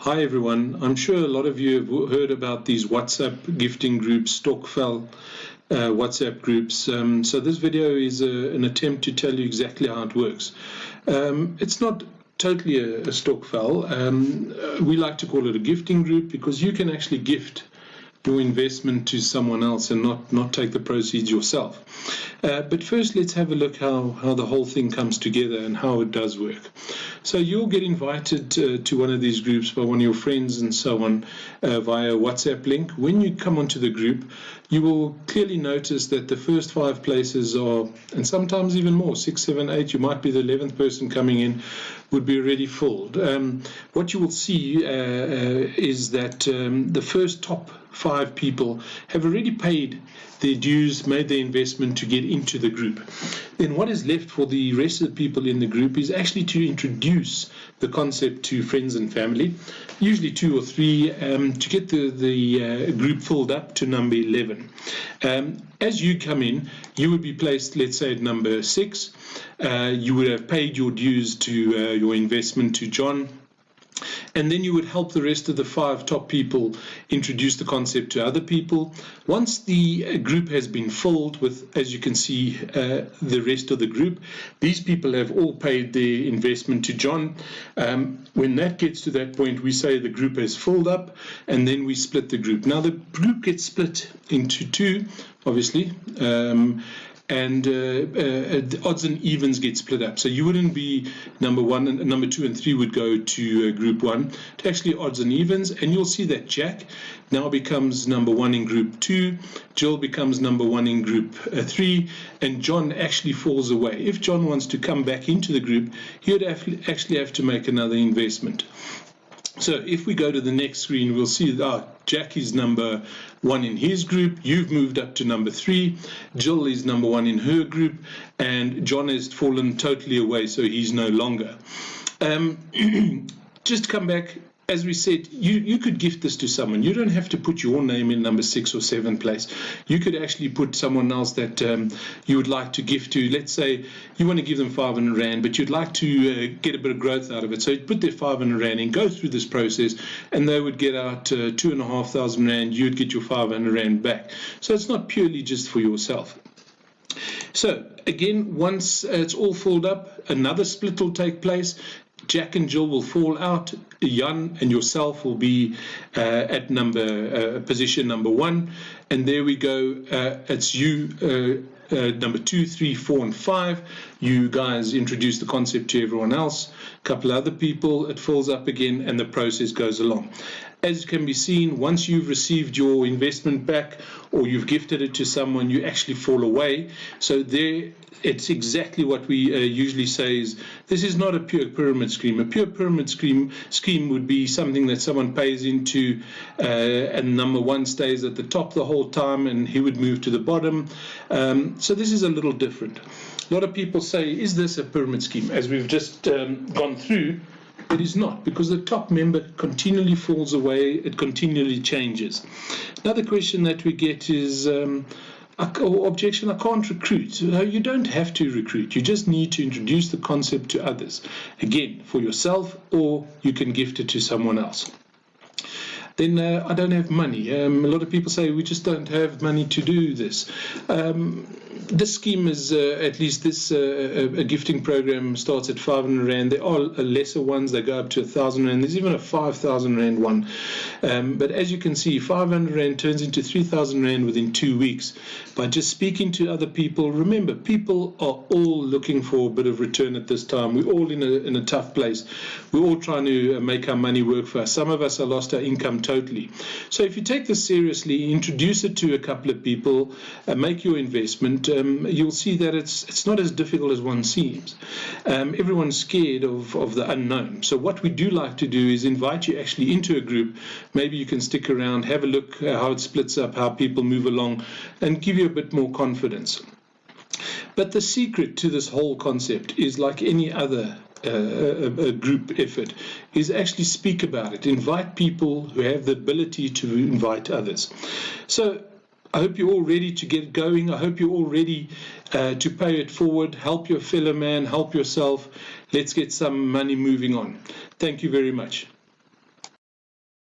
Hi everyone. I'm sure a lot of you have heard about these WhatsApp gifting groups, Stokvel WhatsApp groups. So this video is an attempt to tell you exactly how it works. It's not totally a Stokvel. We like to call it a gifting group because you can actually gift your investment to someone else and not take the proceeds yourself. But first, let's have a look how the whole thing comes together and how it does work. So you'll get invited to one of these groups by one of your friends and so on via a WhatsApp link. When you come onto the group, you will clearly notice that the first 5 places are, and sometimes even more, 6, 7, 8, you might be the 11th person coming in, would be already filled. What you will see is that the first top 5 people have already paid their dues, made their investment to get into the group. Then what is left for the rest of the people in the group is actually to introduce the concept to friends and family, usually 2 or 3, to get the group filled up to number 11. As you come in, you would be placed, let's say, at number 6. You would have paid your dues to your investment to John. And then you would help the rest of the 5 top people introduce the concept to other people. Once the group has been filled with, as you can see, the rest of the group, these people have all paid their investment to John. When that gets to that point, we say the group has filled up, and then we split the group. Now, the group gets split into 2, obviously, and the odds and evens get split up. So you wouldn't be number 1, and number 2 and 3 would go to group 1. It's actually odds and evens, and you'll see that Jack now becomes number 1 in group 2, Jill becomes number 1 in group 3, and John actually falls away. If John wants to come back into the group, he would actually have to make another investment. So if we go to the next screen, we'll see that Jack is number 1 in his group, you've moved up to number 3, Jill is number 1 in her group, and John has fallen totally away, so he's no longer. Just to come back, as we said, you could gift this to someone. You don't have to put your name in number 6 or 7 place. You could actually put someone else that you would like to gift to. Let's say you want to give them 500 Rand, but you'd like to get a bit of growth out of it. So you'd put their 500 Rand in, go through this process, and they would get out 2,500 Rand. You'd get your 500 Rand back. So it's not purely just for yourself. So again, once it's all filled up, another split will take place. Jack and Jill will fall out. Jan and yourself will be at position number 1, and there we go. It's you, number 2, 3, 4, and 5. You guys introduce the concept to everyone else. A couple other people, it fills up again, and the process goes along. As can be seen, once you've received your investment back or you've gifted it to someone, you actually fall away. So there, it's exactly what we usually say is, this is not a pure pyramid scheme. A pure pyramid scheme would be something that someone pays into and number 1 stays at the top the whole time and he would move to the bottom. So this is a little different. A lot of people say, is this a pyramid scheme? As we've just gone through, it is not, because the top member continually falls away, it continually changes. Another question that we get is, objection, I can't recruit. No, you don't have to recruit. You just need to introduce the concept to others. Again, for yourself, or you can gift it to someone else. Then I don't have money. A lot of people say we just don't have money to do this. This scheme is, at least this a gifting program starts at 500 Rand. There are lesser ones that go up to 1,000 Rand. There's even a 5,000 Rand one. But as you can see, 500 Rand turns into 3,000 Rand within 2 weeks. By just speaking to other people, remember, people are all looking for a bit of return at this time. We're all in a tough place. We're all trying to make our money work for us. Some of us have lost our income totally. So if you take this seriously, introduce it to a couple of people, make your investment, you'll see that it's not as difficult as one seems. Everyone's scared of the unknown. So what we do like to do is invite you actually into a group. Maybe you can stick around, have a look how it splits up, how people move along, and give you a bit more confidence. But the secret to this whole concept is, like any other a group effort, is actually speak about it. Invite people who have the ability to invite others. So I hope you're all ready to get going. I hope you're all ready to pay it forward. Help your fellow man, help yourself. Let's get some money moving on. Thank you very much.